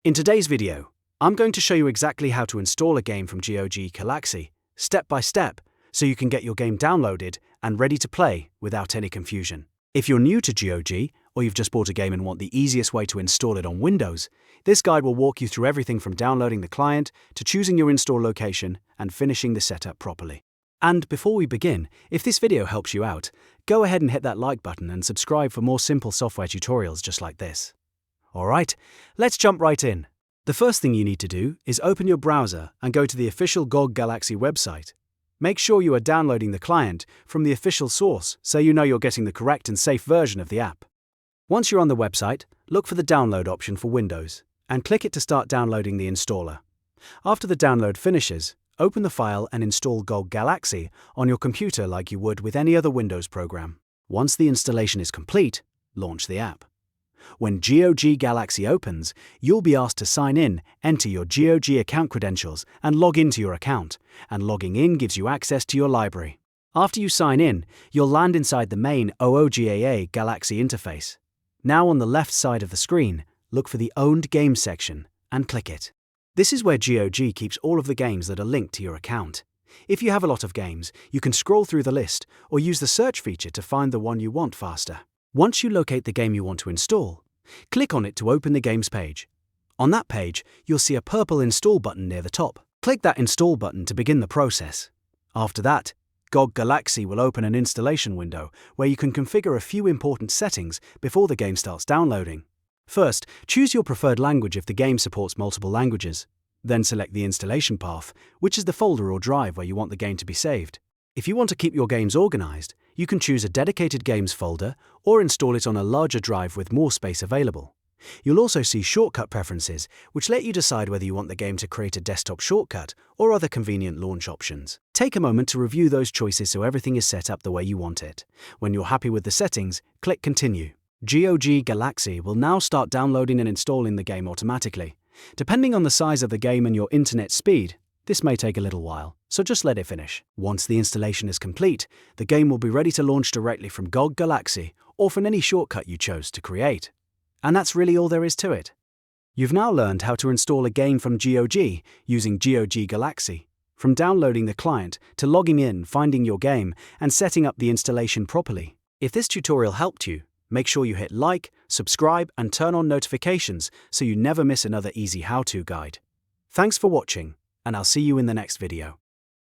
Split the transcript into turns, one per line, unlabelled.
In today's video, I'm going to show you exactly how to install a game from GOG Galaxy, step by step, so you can get your game downloaded and ready to play without any confusion. If you're new to GOG, or you've just bought a game and want the easiest way to install it on Windows, this guide will walk you through everything from downloading the client to choosing your install location and finishing the setup properly. And before we begin, if this video helps you out, go ahead and hit that like button and subscribe for more simple software tutorials just like this. Alright, let's jump right in. The first thing you need to do is open your browser and go to the official GOG Galaxy website. Make sure you are downloading the client from the official source so you know you're getting the correct and safe version of the app. Once you're on the website, look for the download option for Windows and click it to start downloading the installer. After the download finishes, open the file and install GOG Galaxy on your computer like you would with any other Windows program. Once the installation is complete, launch the app. When GOG Galaxy opens, you'll be asked to sign in, enter your GOG account credentials, and log into your account, and logging in gives you access to your library. After you sign in, you'll land inside the main GOG Galaxy interface. Now on the left side of the screen, look for the Owned Games section, and click it. This is where GOG keeps all of the games that are linked to your account. If you have a lot of games, you can scroll through the list, or use the search feature to find the one you want faster. Once you locate the game you want to install, click on it to open the games page. On that page, you'll see a purple install button near the top. Click that install button to begin the process. After that, GOG Galaxy will open an installation window where you can configure a few important settings before the game starts downloading. First, choose your preferred language if the game supports multiple languages. Then select the installation path, which is the folder or drive where you want the game to be saved. If you want to keep your games organized, you can choose a dedicated games folder or install it on a larger drive with more space available. You'll also see shortcut preferences, which let you decide whether you want the game to create a desktop shortcut or other convenient launch options. Take a moment to review those choices so everything is set up the way you want it. When you're happy with the settings, click Continue. GOG Galaxy will now start downloading and installing the game automatically. Depending on the size of the game and your internet speed, this may take a little while, so just let it finish. Once the installation is complete, the game will be ready to launch directly from GOG Galaxy or from any shortcut you chose to create. And that's really all there is to it. You've now learned how to install a game from GOG using GOG Galaxy, from downloading the client to logging in, finding your game, and setting up the installation properly. If this tutorial helped you, make sure you hit like, subscribe, and turn on notifications so you never miss another easy how-to guide. Thanks for watching, and I'll see you in the next video.